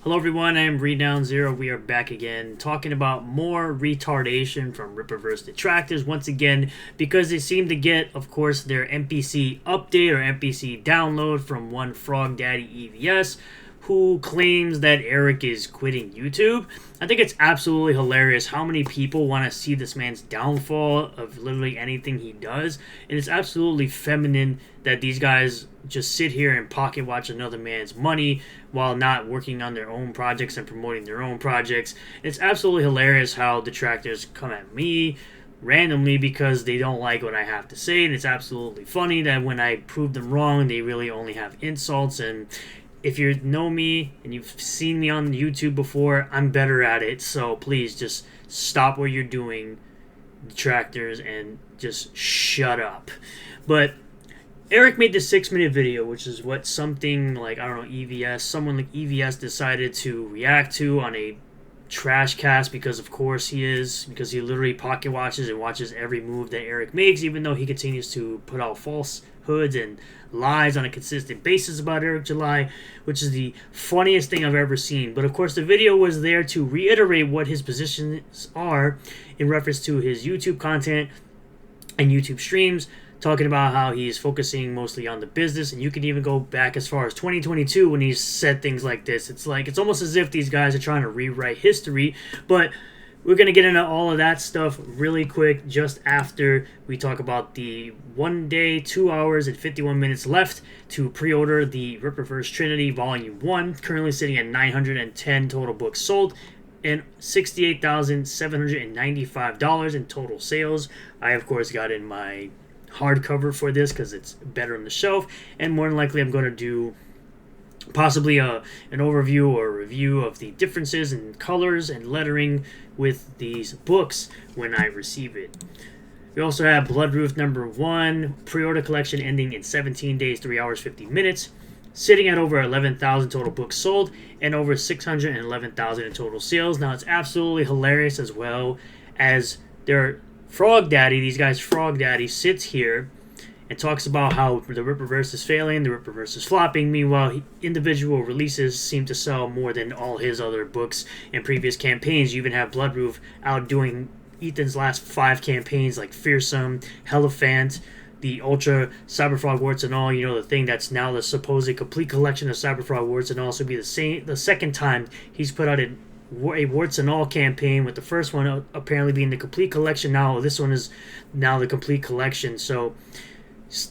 Hello everyone, I am ReadDown0. We are back again talking about more retardation from Rippaverse Detractors once again because they seem to get, of course, their NPC update or NPC download from one Frog Daddy EVS who claims that Eric is quitting YouTube. I think it's absolutely hilarious how many people want to see this man's downfall of literally anything he does. And it's absolutely feminine that these guys just sit here and pocket watch another man's money while not working on their own projects and promoting their own projects. It's absolutely hilarious how detractors come at me randomly because they don't like what I have to say, and it's absolutely funny that when I prove them wrong, they really only have insults. And if you know me and you've seen me on YouTube before, I'm better at it. So please just stop what you're doing, detractors, and just shut up. But Eric made this 6-minute video, which is what something like, I don't know, EVS, someone like EVS decided to react to on a trash cast because of course because he literally pocket watches and watches every move that Eric makes, even though he continues to put out falsehoods and lies on a consistent basis about Eric July, which is the funniest thing I've ever seen. But of course the video was there to reiterate what his positions are in reference to his YouTube content and YouTube streams, talking about how he's focusing mostly on the business. And you can even go back as far as 2022 when he's said things like this. It's almost as if these guys are trying to rewrite history. But we're going to get into all of that stuff really quick just after we talk about the 1 day, 2 hours, and 51 minutes left to pre-order the Rippaverse Trinity Volume 1, currently sitting at 910 total books sold and $68,795 in total sales. I, of course, got in my hardcover for this because it's better on the shelf, and more than likely I'm going to do possibly an overview or review of the differences in colors and lettering with these books when I receive it. We also have Bloodroof number 1 pre-order collection ending in 17 days 3 hours 50 minutes, sitting at over 11,000 total books sold and over 611,000 in total sales. Now it's absolutely hilarious as well as their Frog Daddy, these guys Frog Daddy, sits here and talks about how the Rippaverse is failing, the Rippaverse is flopping. Meanwhile, individual releases seem to sell more than all his other books and previous campaigns. You even have Bloodroof outdoing Ethan's last 5 campaigns like Fearsome, Hierophant, the Ultra Cyberfrog Warts and All, you know, the thing that's now the supposed complete collection of Cyberfrog Warts and All. So be the second time he's put out a Warts and All campaign, with the first one apparently being the complete collection. Now this one is now the complete collection. So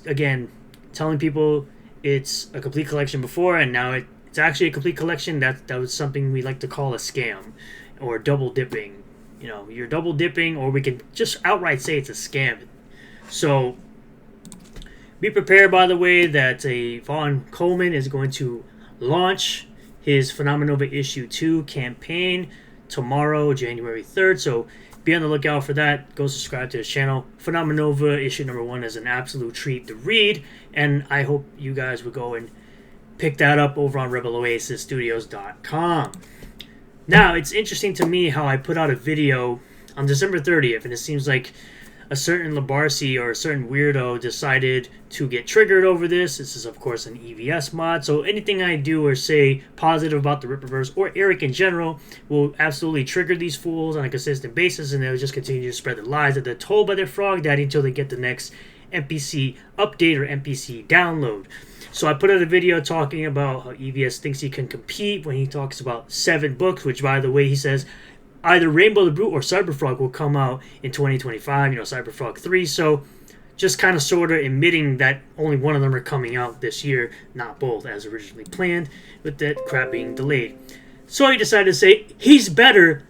again, telling people it's a complete collection before and now it's actually a complete collection, that was something we like to call a scam or double dipping. You know, you're double dipping, or we can just outright say it's a scam. So be prepared, by the way, that a Vaughn Coleman is going to launch his Phenomenova Issue 2 campaign tomorrow, January 3rd. So be on the lookout for that. Go subscribe to his channel. Phenomenova Issue number 1 is an absolute treat to read, and I hope you guys would go and pick that up over on RebelOasisStudios.com. Now, it's interesting to me how I put out a video on December 30th, and it seems like a certain Labarsi or a certain weirdo decided to get triggered over this. This is, of course, an EVS mod, so anything I do or say positive about the Rippaverse or Eric in general will absolutely trigger these fools on a consistent basis, and they'll just continue to spread the lies that they're told by their Frog Daddy until they get the next NPC update or NPC download. So I put out a video talking about how EVS thinks he can compete when he talks about 7 books, which, by the way, he says either Rainbow the Brute or Cyberfrog will come out in 2025, you know, Cyberfrog 3. So just kind of sort of admitting that only one of them are coming out this year, not both as originally planned, with that crap being delayed. So he decided to say he's better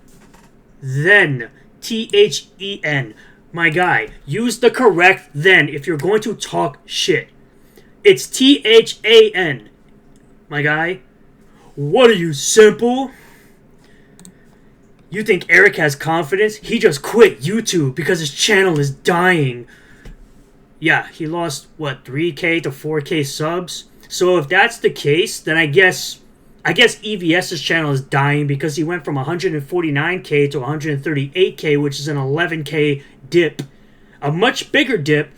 than THEN. My guy, use the correct then if you're going to talk shit. It's THAN. My guy, what are you, simple? You think Eric has confidence? He just quit YouTube because his channel is dying. Yeah, he lost, what, 3K to 4K subs? So if that's the case, then I guess EVS's channel is dying because he went from 149K to 138K, which is an 11K dip. A much bigger dip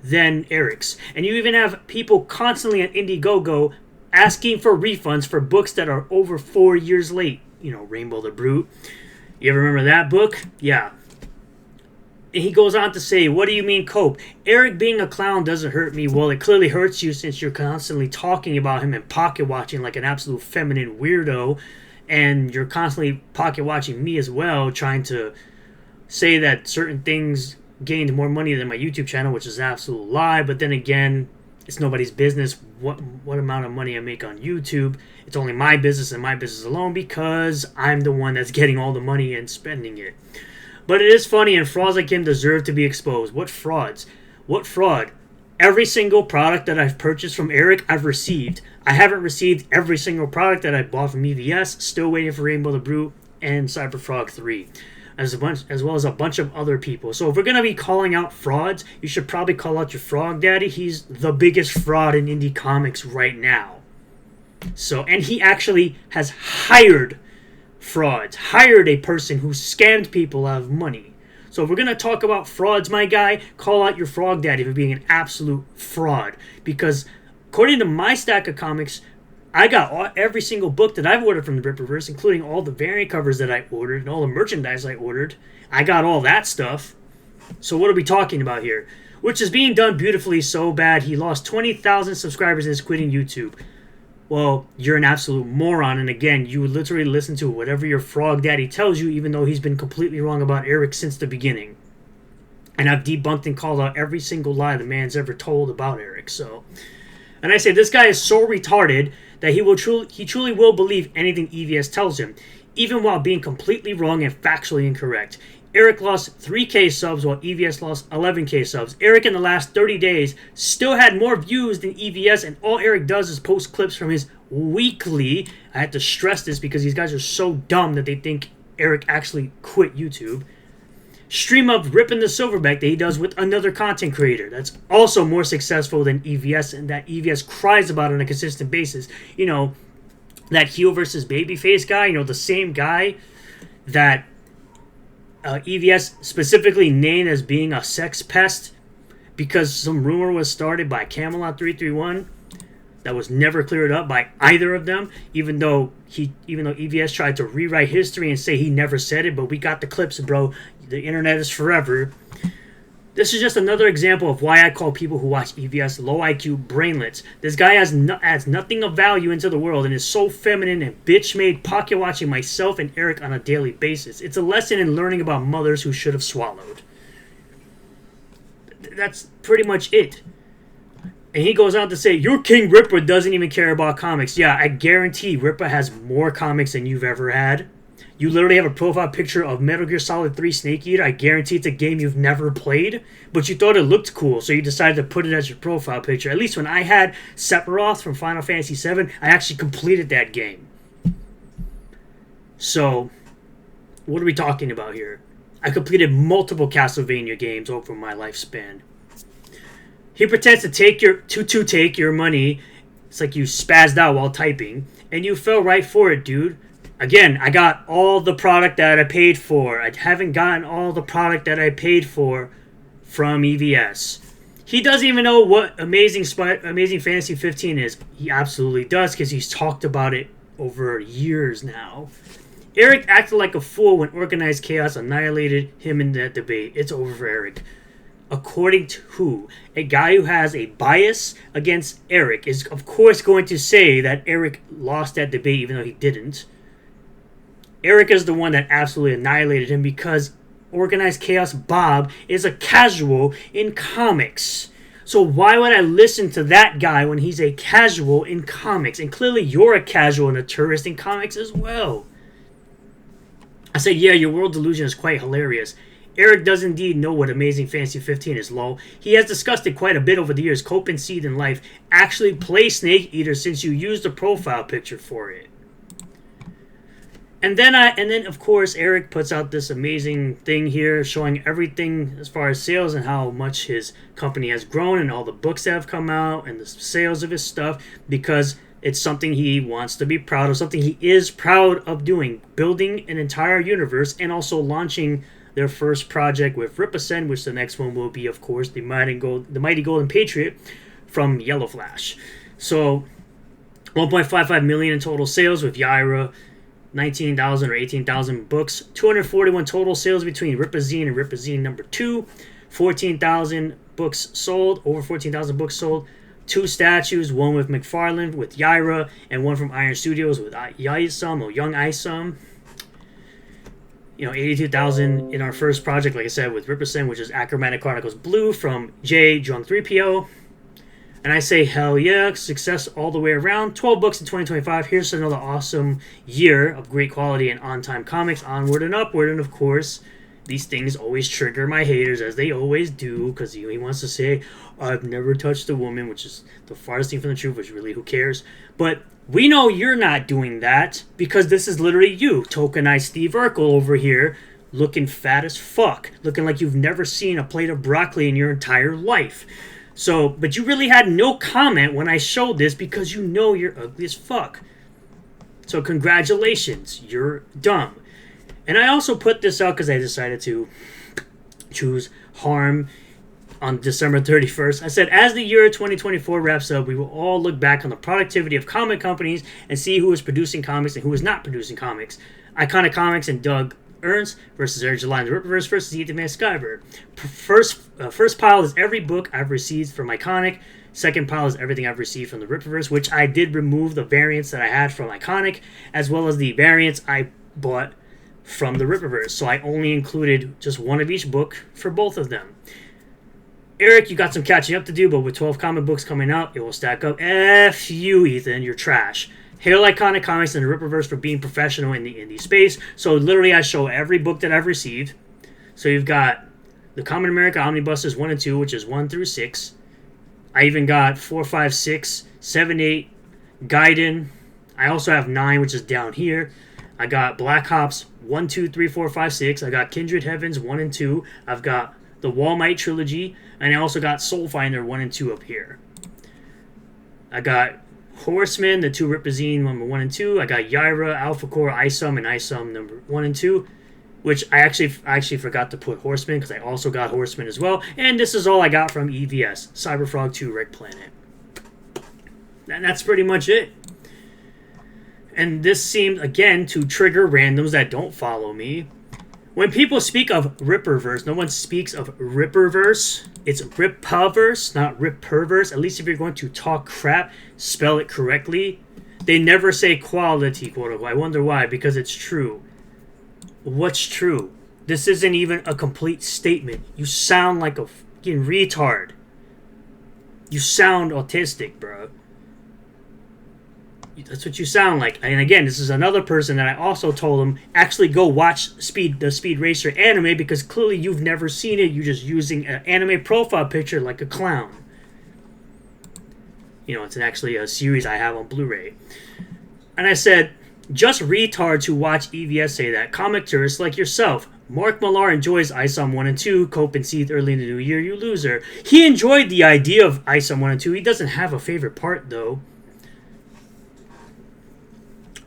than Eric's. And you even have people constantly on Indiegogo asking for refunds for books that are over 4 years late. You know, Rainbow the Brute. You ever remember that book? Yeah. And he goes on to say, what do you mean cope? Eric being a clown doesn't hurt me. Well, it clearly hurts you since you're constantly talking about him and pocket watching like an absolute feminine weirdo. And you're constantly pocket watching me as well, trying to say that certain things gained more money than my YouTube channel, which is an absolute lie. But then again, it's nobody's business what amount of money I make on YouTube. It's only my business and my business alone because I'm the one that's getting all the money and spending it. But it is funny, and frauds like him deserve to be exposed. What frauds? What fraud? Every single product that I've purchased from Eric, I've received. I haven't received every single product that I bought from EVS. Still waiting for Rainbow the Brute and Cyberfrog 3. As well as a bunch of other people. So if we're going to be calling out frauds, you should probably call out your Frog Daddy. He's the biggest fraud in indie comics right now. So, and he actually has hired frauds. Hired a person who scammed people out of money. So if we're going to talk about frauds, my guy, call out your Frog Daddy for being an absolute fraud. Because according to my stack of comics, I got every single book that I've ordered from the Rippaverse, including all the variant covers that I ordered and all the merchandise I ordered. I got all that stuff. So what are we talking about here? Which is being done beautifully so bad he lost 20,000 subscribers and is quitting YouTube. Well, you're an absolute moron, and again, you would literally listen to whatever your Frog Daddy tells you, even though he's been completely wrong about Eric since the beginning. And I've debunked and called out every single lie the man's ever told about Eric, so... And I say, this guy is so retarded that he truly will believe anything EVS tells him, even while being completely wrong and factually incorrect. Eric lost 3K subs while EVS lost 11K subs. Eric in the last 30 days still had more views than EVS, and all Eric does is post clips from his weekly. I have to stress this because these guys are so dumb that they think Eric actually quit YouTube. Stream of ripping the silverback that he does with another content creator that's also more successful than EVS and that EVS cries about on a consistent basis. You know, that heel versus babyface guy, you know, the same guy that EVS specifically named as being a sex pest because some rumor was started by Camelot 331 that was never cleared up by either of them, even though EVS tried to rewrite history and say he never said it, but we got the clips, bro. The internet is forever. This is just another example of why I call people who watch EVS low IQ brainlets. This guy adds nothing of value into the world and is so feminine and bitch-made pocket watching myself and Eric on a daily basis. It's a lesson in learning about mothers who should have swallowed. That's pretty much it. And he goes on to say, your King Ripper doesn't even care about comics. Yeah, I guarantee Ripper has more comics than you've ever had. You literally have a profile picture of Metal Gear Solid 3 Snake Eater. I guarantee it's a game you've never played, but you thought it looked cool, so you decided to put it as your profile picture. At least when I had Sephiroth from Final Fantasy VII, I actually completed that game. So, what are we talking about here? I completed multiple Castlevania games over my lifespan. He pretends to take your money. It's like you spazzed out while typing, and you fell right for it, dude. Again, I got all the product that I paid for. I haven't gotten all the product that I paid for from EVS. He doesn't even know what Amazing Fantasy 15 is. He absolutely does because he's talked about it over years now. Eric acted like a fool when Organized Chaos annihilated him in that debate. It's over for Eric. According to who? A guy who has a bias against Eric is, of course, going to say that Eric lost that debate even though he didn't. Eric is the one that absolutely annihilated him because Organized Chaos Bob is a casual in comics. So why would I listen to that guy when he's a casual in comics? And clearly you're a casual and a tourist in comics as well. I said, yeah, your world delusion is quite hilarious. Eric does indeed know what Amazing Fantasy 15 is, lol. He has discussed it quite a bit over the years. Cope and Seed in life. Actually play Snake Eater since you used the profile picture for it. And then of course Eric puts out this amazing thing here showing everything as far as sales and how much his company has grown and all the books that have come out and the sales of his stuff because it's something he wants to be proud of, something he is proud of doing, building an entire universe and also launching their first project with Rippaverse, which the next one will be, of course, the Mighty Golden Patriot from Yellow Flash. So 1.55 million in total sales with Yaira, 19,000 or 18,000 books. 241 total sales between Ripazine and Ripazine number 2. 14,000 books sold, over 14,000 books sold. 2 statues, one with McFarlane with Yaira, and one from Iron Studios with Yaisum or Young Isum. 82,000 in our first project, like I said, with Ripperson, which is Achromatic Chronicles Blue from J. Drunk 3PO. And I say, hell yeah, success all the way around. 12 books in 2025. Here's another awesome year of great quality and on-time comics. Onward and upward. And of course, these things always trigger my haters, as they always do, because he wants to say, I've never touched a woman, which is the farthest thing from the truth, which really, who cares? But we know you're not doing that, because this is literally you, tokenized Steve Urkel over here, looking fat as fuck, looking like you've never seen a plate of broccoli in your entire life. So, but you really had no comment when I showed this, because you know you're ugly as fuck. So congratulations, you're dumb. And I also put this out because I decided to choose harm on December 31st. I said, as the year 2024 wraps up, we will all look back on the productivity of comic companies and see who is producing comics and who is not producing comics. Iconic Comics and Doug Ernst versus Eric July and the Rippaverse versus Ethan Van Sciver. First pile is every book I've received from Iconic. Second pile is everything I've received from the Rippaverse, which I did remove the variants that I had from Iconic, as well as the variants I bought from the Rippaverse. So I only included just one of each book for both of them. Eric, you got some catching up to do, but with 12 comic books coming out, it will stack up. F you, Ethan, you're trash. Hail Iconic Comics and the Rippaverse for being professional in the indie space. So literally I show every book that I've received. So you've got the Common America Omnibuses 1 and 2, which is 1 through 6. I even got 4, 5, 6, 7, 8, Gaiden. I also have 9, which is down here. I got Black Ops 1, 2, 3, 4, 5, 6. I got Kindred Heavens 1 and 2. I've got the Walmite Trilogy. And I also got Soul Finder 1 and 2 up here. I got Horseman, the 2 Ripazine number 1 and 2. I got Yaira, Alpha Core, Isum, and Isum number 1 and 2. Which I actually forgot to put Horseman, because I also got Horseman as well. And this is all I got from EVS. Cyberfrog 2 Wreck Planet. And that's pretty much it. And this seemed, again, to trigger randoms that don't follow me. When people speak of Rippaverse, no one speaks of Rippaverse. It's Rippaverse, not Rippaverse. At least if you're going to talk crap, spell it correctly. They never say quality, quote unquote. I wonder why, because it's true. What's true? This isn't even a complete statement. You sound like a fucking retard. You sound autistic, bro. That's what you sound like. And again, this is another person that I also told him, actually go watch the Speed Racer anime, because clearly you've never seen it. You're just using an anime profile picture like a clown. It's actually a series I have on Blu-ray. And I said, just retards who watch EVS say that. Comic tourists like yourself. Mark Millar enjoys ISOM 1 and 2. Cope and Seeth early in the new year, you loser. He enjoyed the idea of ISOM 1 and 2. He doesn't have a favorite part, though.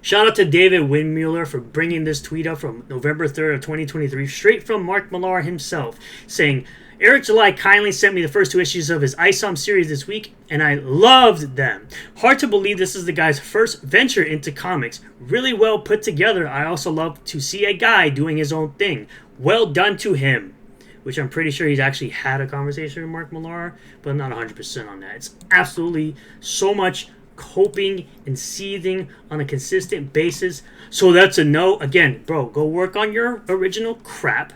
Shout out to David Windmuller for bringing this tweet up from November 3rd of 2023, straight from Mark Millar himself, saying, Eric July kindly sent me the first 2 issues of his ISOM series this week, and I loved them. Hard to believe this is the guy's first venture into comics. Really well put together. I also love to see a guy doing his own thing. Well done to him. Which I'm pretty sure he's actually had a conversation with Mark Millar, but I'm not 100% on that. It's absolutely so much coping and seething on a consistent basis. So that's a no. Again, bro, go work on your original crap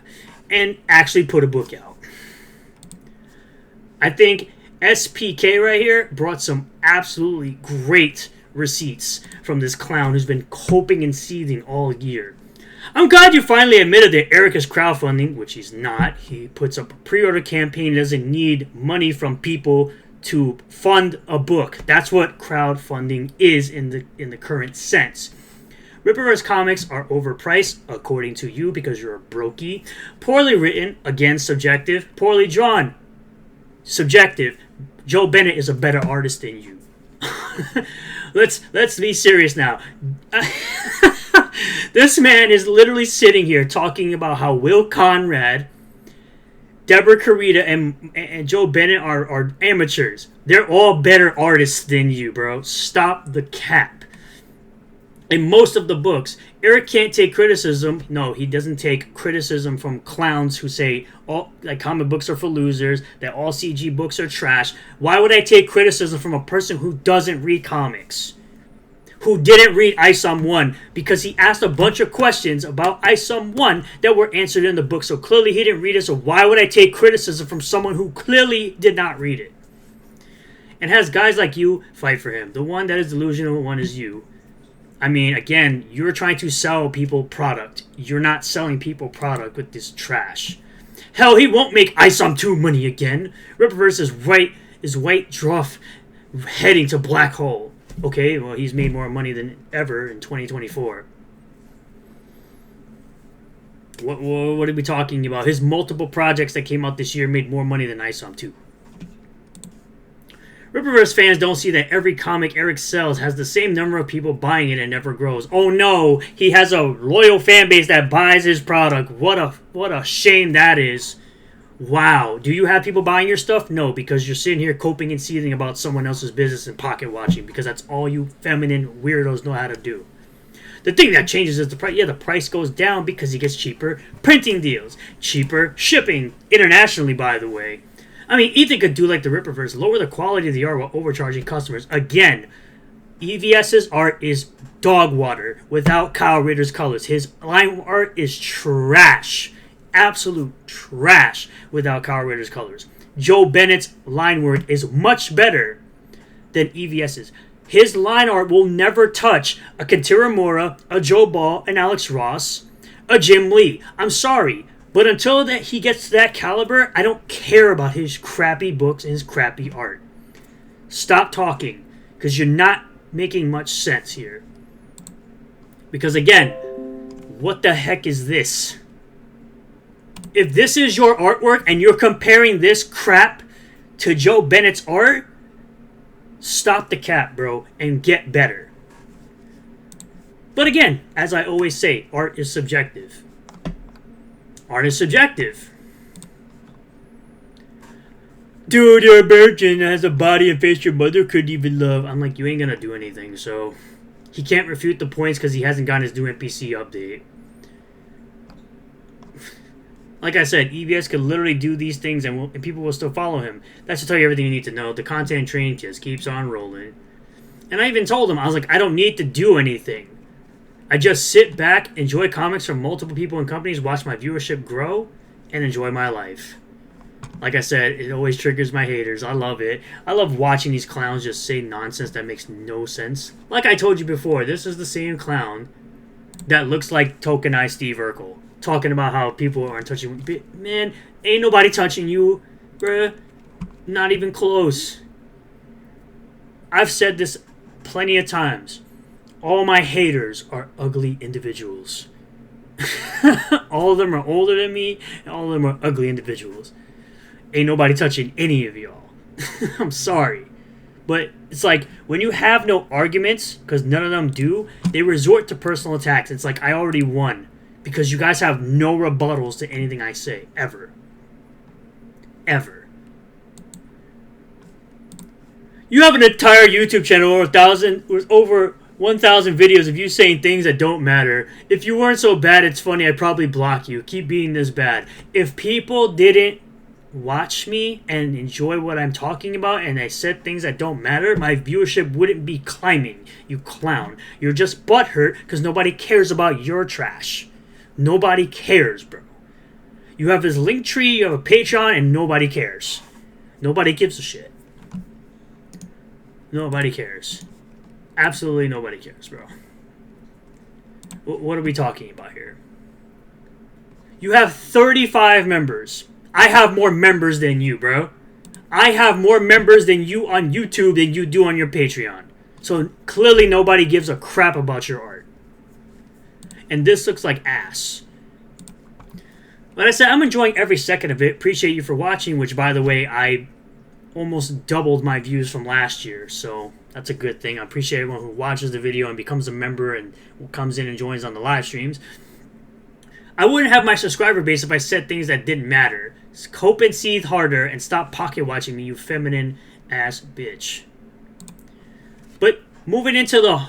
and actually put a book out. I think SPK right here brought some absolutely great receipts from this clown who's been coping and seething all year. I'm glad you finally admitted that Eric is crowdfunding, which he's not. He puts up a pre-order campaign. He doesn't need money from people to fund a book. That's what crowdfunding is in the current sense. Rippaverse comics are overpriced, according to you, because you're a brokey. Poorly written, again subjective. Poorly drawn, subjective. Joe Bennett is a better artist than you. Let's be serious now. This man is literally sitting here talking about how Will Conrad Deborah Carita and Joe Bennett are amateurs. They're all better artists than you, bro. Stop the cap. In most of the books, Eric can't take criticism. No, he doesn't take criticism from clowns who say all like comic books are for losers, that all CG books are trash. Why would I take criticism from a person who doesn't read comics? Who didn't read ISOM 1 because he asked a bunch of questions about ISOM 1 that were answered in the book. So clearly he didn't read it. So why would I take criticism from someone who clearly did not read it? And has guys like you fight for him. The one that is delusional one is you. I mean, again, you're trying to sell people product. You're not selling people product with this trash. Hell, he won't make ISOM 2 money again. Rippaverse is white dwarf heading to black hole. Okay, well, he's made more money than ever in 2024. What are we talking about? His multiple projects that came out this year made more money than ISOM 2. Rippaverse fans don't see that every comic Eric sells has the same number of people buying it and never grows. Oh no, he has a loyal fan base that buys his product. What a shame that is. Wow. Do you have people buying your stuff? No, because you're sitting here coping and seething about someone else's business and pocket watching, because that's all you feminine weirdos know how to do. The thing that changes is the price. Yeah, the price goes down because he gets cheaper printing deals, cheaper shipping, internationally, by the way. I mean, Ethan could do like the Rippaverse, lower the quality of the art while overcharging customers. Again, EVS's art is dog water without Kyle Ritter's colors. His line art is trash. Absolute trash without Kyle Ritter's colors. Joe Bennett's line work is much better than EVS's. His line art will never touch a Kentira Mora, a Joe Ball, an Alex Ross, a Jim Lee. I'm sorry. But until that he gets to that caliber, I don't care about his crappy books and his crappy art. Stop talking, because you're not making much sense here. Because again, what the heck is this? If this is your artwork and you're comparing this crap to Joe Bennett's art, stop the cap, bro, and get better. But again, as I always say, art is subjective. Art is subjective. Dude, you're a virgin that has a body and face your mother couldn't even love. I'm like, you ain't gonna do anything, so... He can't refute the points because he hasn't gotten his new NPC update. Like I said, EVS could literally do these things and people will still follow him. That should tell you everything you need to know. The content train just keeps on rolling. And I even told him, I was like, I don't need to do anything. I just sit back, enjoy comics from multiple people and companies, watch my viewership grow, and enjoy my life. Like I said, it always triggers my haters. I love it. I love watching these clowns just say nonsense that makes no sense. Like I told you before, this is the same clown that looks like tokenized Steve Urkel. Talking about how people aren't touching... Man, ain't nobody touching you, bruh. Not even close. I've said this plenty of times. All my haters are ugly individuals. All of them are older than me, and all of them are ugly individuals. Ain't nobody touching any of y'all. I'm sorry. But it's like, when you have no arguments, because none of them do, they resort to personal attacks. It's like, I already won. Because you guys have no rebuttals to anything I say. Ever. Ever. You have an entire YouTube channel with over 1,000 videos of you saying things that don't matter. If you weren't so bad, it's funny, I'd probably block you. Keep being this bad. If people didn't watch me and enjoy what I'm talking about and I said things that don't matter, my viewership wouldn't be climbing, you clown. You're just butthurt because nobody cares about your trash. Nobody cares, bro. You have this link tree, you have a Patreon, and nobody cares. Nobody gives a shit. Nobody cares. Absolutely nobody cares, bro. What are we talking about here? You have 35 members. I have more members than you, bro. I have more members than you on YouTube than you do on your Patreon. So clearly nobody gives a crap about your art. And this looks like ass. Like I said, I'm enjoying every second of it. Appreciate you for watching, which, by the way, I almost doubled my views from last year. So that's a good thing. I appreciate everyone who watches the video and becomes a member and comes in and joins on the live streams. I wouldn't have my subscriber base if I said things that didn't matter. Cope and seethe harder and stop pocket watching me, you feminine ass bitch. But moving into the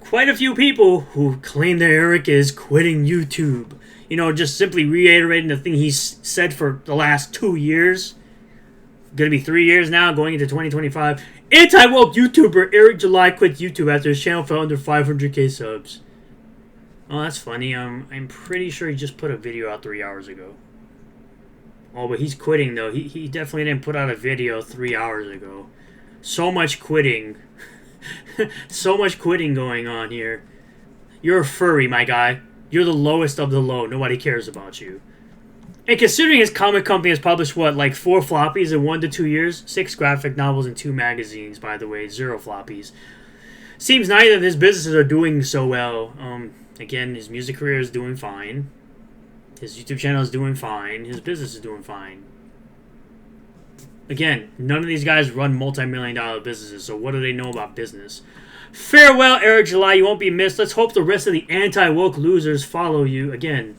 quite a few people who claim that Eric is quitting YouTube. You know, just simply reiterating the thing he's said for the last 2 years. Gonna be 3 years now, going into 2025. Anti-woke YouTuber Eric July quits YouTube after his channel fell under 500k subs. Oh, that's funny. I'm pretty sure he just put a video out 3 hours ago. Oh, but he's quitting, though. He definitely didn't put out a video 3 hours ago. So much quitting. So much quitting going on here. You're a furry, my guy. You're the lowest of the low. Nobody cares about you. And considering his comic company has published, what, like 4 floppies in 1 to 2 years? 6 graphic novels and 2 magazines, by the way. 0 floppies. Seems neither of his businesses are doing so well. Again, his music career is doing fine. His YouTube channel is doing fine. His business is doing fine. Again, none of these guys run multi-million-dollar businesses, so what do they know about business? Farewell, Eric July. You won't be missed. Let's hope the rest of the anti-woke losers follow you. Again,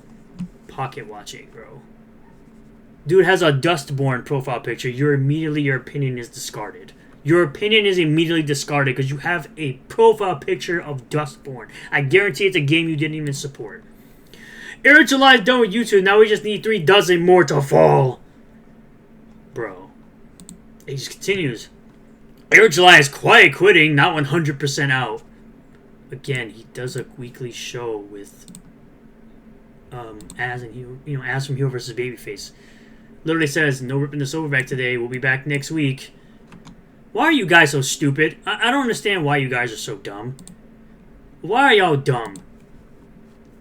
pocket watching, bro. Dude has a Dustborn profile picture. Your opinion is discarded. Your opinion is immediately discarded because you have a profile picture of Dustborn. I guarantee it's a game you didn't even support. Eric July is done with YouTube. Now we just need 3 dozen more to fall. Bro. He just continues. Eric July is quiet quitting, not 100% out. Again, he does a weekly show with Az from Heel vs. Babyface. Literally says, no ripping the silverback today. We'll be back next week. Why are you guys so stupid? I don't understand why you guys are so dumb. Why are y'all dumb?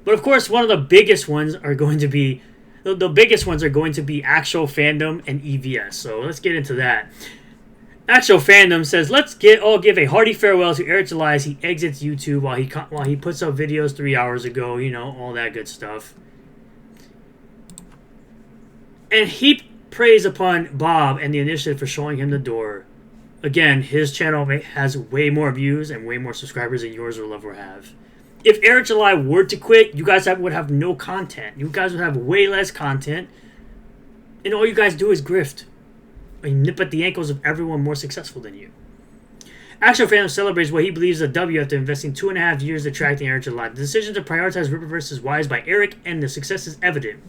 But of course, one of the biggest ones are going to be... The biggest ones are going to be Actual Fandom and EVS. So let's get into that. Actual Fandom says, let's all give a hearty farewell to Eric July as he exits YouTube while he puts up videos 3 hours ago. You know, all that good stuff. And he prays upon Bob and the initiative for showing him the door. Again, his channel has way more views and way more subscribers than yours will ever have. If Eric July were to quit, you guys would have no content. You guys would have way less content. And all you guys do is grift. And nip at the ankles of everyone more successful than you. Actual Fandom celebrates what he believes is a W after investing 2.5 years attracting Eric July. The decision to prioritize Rippaverse is wise by Eric, and the success is evident.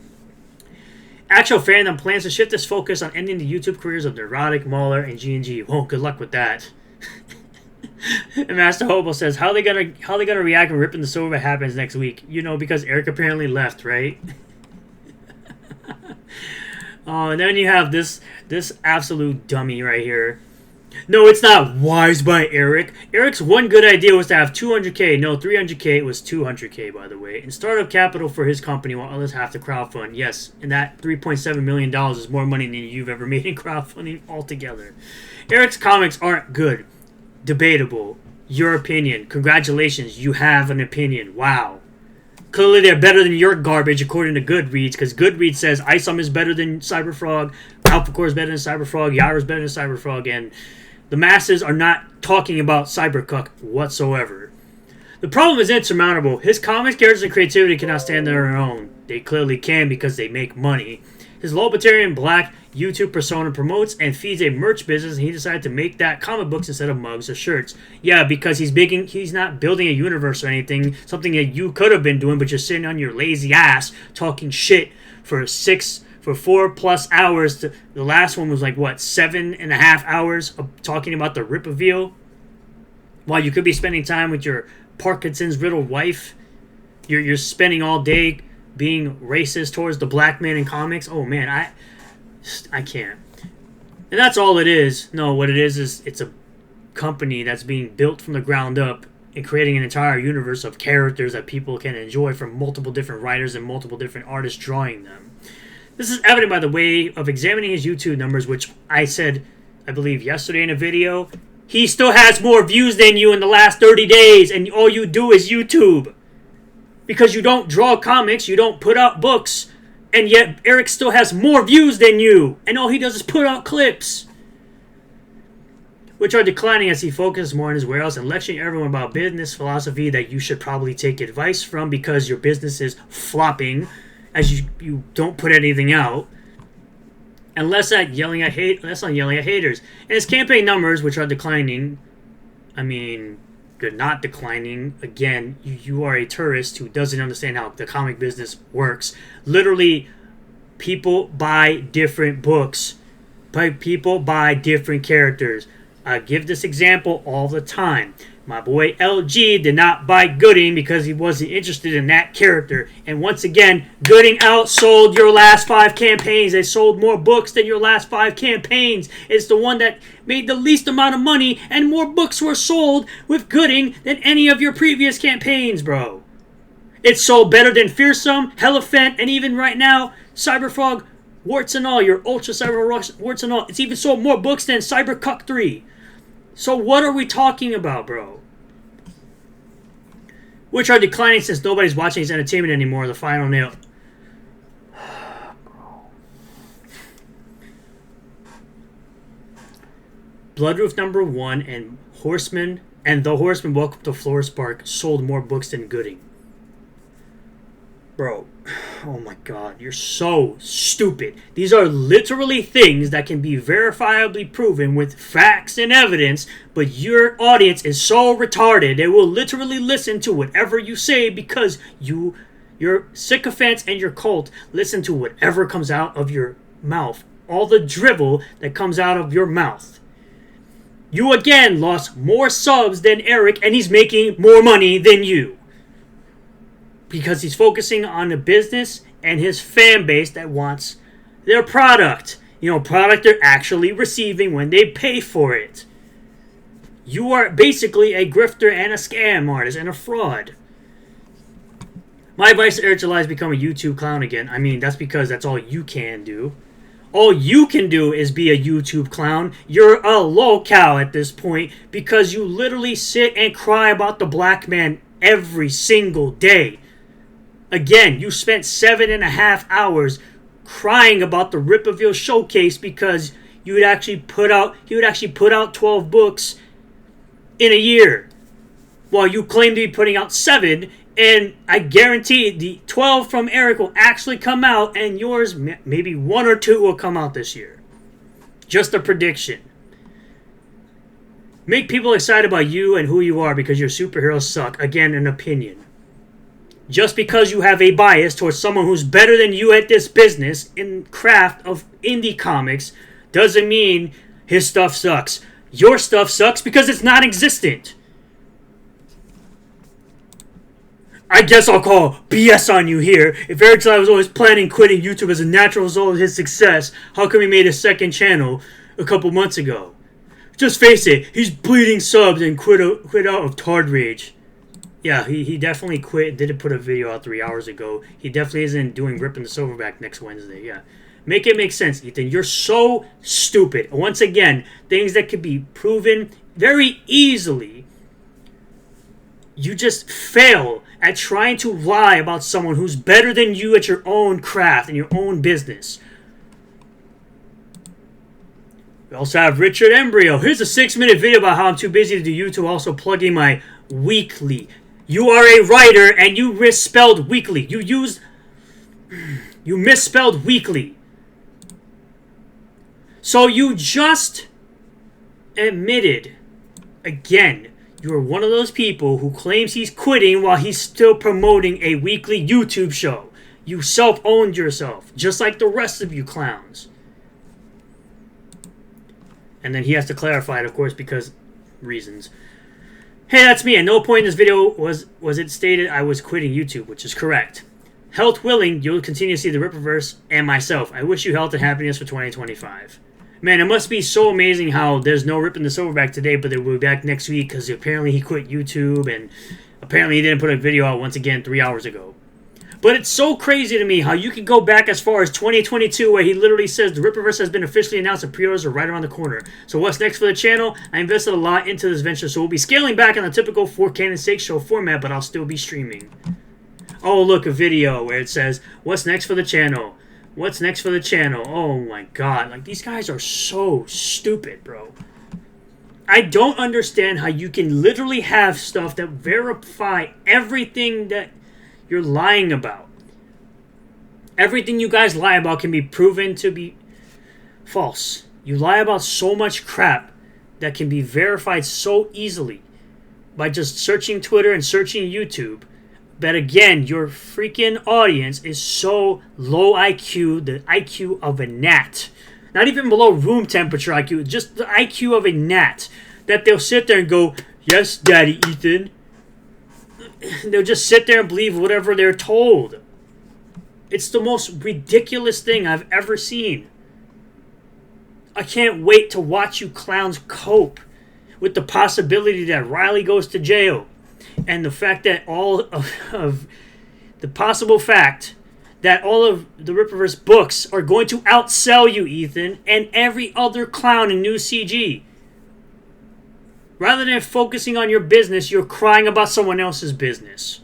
Actual Fandom plans to shift its focus on ending the YouTube careers of Neurotic, Mauler, and G&G. Oh, good luck with that. And Master Hobo says, how are they gonna react when ripping the silver happens next week? You know, because Eric apparently left, right? Oh, and then you have this absolute dummy right here. No, it's not wise by Eric. Eric's one good idea was to have 200k. No, 300k. It was 200k, by the way. And startup capital for his company while others have to crowdfund. Yes, and that $3.7 million is more money than you've ever made in crowdfunding altogether. Eric's comics aren't good. Debatable. Your opinion. Congratulations, you have an opinion. Wow. Clearly they're better than your garbage according to Goodreads, because Goodreads says Isom is better than Cyberfrog, AlphaCore is better than Cyberfrog, Yara is better than Cyberfrog, and the masses are not talking about Cybercuck whatsoever. The problem is insurmountable. His comics, characters, and creativity cannot stand on their own. They clearly can because they make money. His libertarian black YouTube persona promotes and feeds a merch business, and he decided to make that comic books instead of mugs or shirts. Yeah, because he's not building a universe or anything, something that you could have been doing, but you're sitting on your lazy ass talking shit for 4+ hours. The last one was like, what, 7.5 hours of talking about the Rip reveal? While you could be spending time with your Parkinson's riddled wife, you're spending all day being racist towards the black man in comics. Oh man, I can't. And that's all it is. No, what it is it's a company that's being built from the ground up and creating an entire universe of characters that people can enjoy from multiple different writers and multiple different artists drawing them. This is evident by the way of examining his YouTube numbers, which I said, I believe yesterday in a video, he still has more views than you in the last 30 days, and all you do is YouTube. Because you don't draw comics, you don't put out books, and yet Eric still has more views than you, and all he does is put out clips, which are declining as he focuses more on his warehouse and lecturing everyone about business philosophy that you should probably take advice from because your business is flopping as you don't put anything out. And less on yelling at haters. And his campaign numbers, which are declining, I mean, they're not declining. Again, you are a tourist who doesn't understand how the comic business works. Literally, people buy different books. People buy different characters. I give this example all the time. My boy LG did not buy Gooding because he wasn't interested in that character. And once again, Gooding outsold your last 5 campaigns. They sold more books than your last 5 campaigns. It's the one that made the least amount of money, and more books were sold with Gooding than any of your previous campaigns, bro. It sold better than Fearsome, Hierophant, and even right now, Cyberfrog, warts and all, your Ultra Cyber warts and all. It's even sold more books than Cybercuck 3. So what are we talking about, bro? Which are declining since nobody's watching his entertainment anymore. The final nail. Bloodroof #1 and Horseman and The Horseman Welcome to Florist Park sold more books than Gooding. Bro, oh my god, you're so stupid. These are literally things that can be verifiably proven with facts and evidence, but your audience is so retarded they will literally listen to whatever you say because your sycophants and your cult listen to whatever comes out of your mouth. All the drivel that comes out of your mouth. You again lost more subs than Eric, and he's making more money than you. Because he's focusing on the business and his fan base that wants their product. You know, product they're actually receiving when they pay for it. You are basically a grifter and a scam artist and a fraud. My advice to Eric July is become a YouTube clown again. I mean, that's because that's all you can do. All you can do is be a YouTube clown. You're a lol-cow at this point because you literally sit and cry about the black man every single day. Again, you spent 7.5 hours crying about the Rippaverse showcase because you would actually put out 12 books in a year, while you claim to be putting out 7. And I guarantee the 12 from Eric will actually come out, and yours maybe 1 or 2 will come out this year. Just a prediction. Make people excited about you and who you are because your superheroes suck. Again, an opinion. Just because you have a bias towards someone who's better than you at this business in craft of indie comics doesn't mean his stuff sucks. Your stuff sucks because it's non-existent. I guess I'll call BS on you here. If Eric July was always planning quitting YouTube as a natural result of his success, how come he made a second channel a couple months ago? Just face it, he's bleeding subs and quit out of Tard Rage. Yeah, he definitely quit. Did put a video out 3 hours ago. He definitely isn't doing Ripping the Silverback next Wednesday. Yeah. Make it make sense, Ethan. You're so stupid. Once again, things that could be proven very easily. You just fail at trying to lie about someone who's better than you at your own craft and your own business. We also have Richard Embryo. Here's a 6-minute video about how I'm too busy to do YouTube. Also plugging my weekly. You are a writer and you misspelled weekly. You misspelled weekly. So you just admitted, again, you're one of those people who claims he's quitting while he's still promoting a weekly YouTube show. You self-owned yourself, just like the rest of you clowns. And then he has to clarify it, of course, because reasons. Hey, that's me. At no point in this video was it stated I was quitting YouTube, which is correct. Health willing, you'll continue to see the Rippaverse and myself. I wish you health and happiness for 2025. Man, it must be so amazing how there's no Ripping the Silverback today, but they will be back next week because apparently he quit YouTube and apparently he didn't put a video out once again 3 hours ago. But it's so crazy to me how you can go back as far as 2022 where he literally says the Rippaverse has been officially announced and pre-orders are right around the corner. So what's next for the channel? I invested a lot into this venture, so we'll be scaling back on the typical 4 Canon Sake show format, but I'll still be streaming. Oh, look, a video where it says, what's next for the channel? What's next for the channel? Oh my god, like these guys are so stupid, bro. I don't understand how you can literally have stuff that verify everything that you're lying about. Everything you guys lie about can be proven to be False. You lie about so much crap that can be verified so easily by just searching Twitter and searching YouTube. But again, your freaking audience is so low IQ, the IQ of a gnat. Not even below room temperature IQ, just the IQ of a gnat. That they'll sit there and go, yes, Daddy Ethan. They'll just sit there and believe whatever they're told. It's the most ridiculous thing I've ever seen. I can't wait to watch you clowns cope with the possibility that Riley goes to jail. And the fact that all of the possible fact that all of the Rippaverse books are going to outsell you, Ethan, and every other clown in New CG. Rather than focusing on your business, you're crying about someone else's business.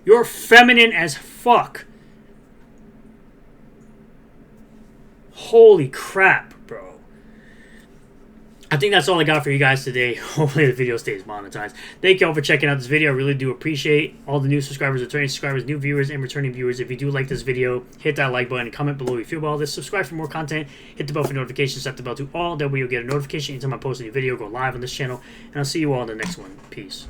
You're feminine as fuck. Holy crap, bro. I think that's all I got for you guys today. Hopefully the video stays monetized. Thank you all for checking out this video. I really do appreciate all the new subscribers, returning subscribers, new viewers, and returning viewers. If you do like this video, hit that like button and comment below if you feel about all this. Subscribe for more content. Hit the bell for notifications. Set the bell to all. That way you'll get a notification anytime I post a new video, go live on this channel. And I'll see you all in the next one. Peace.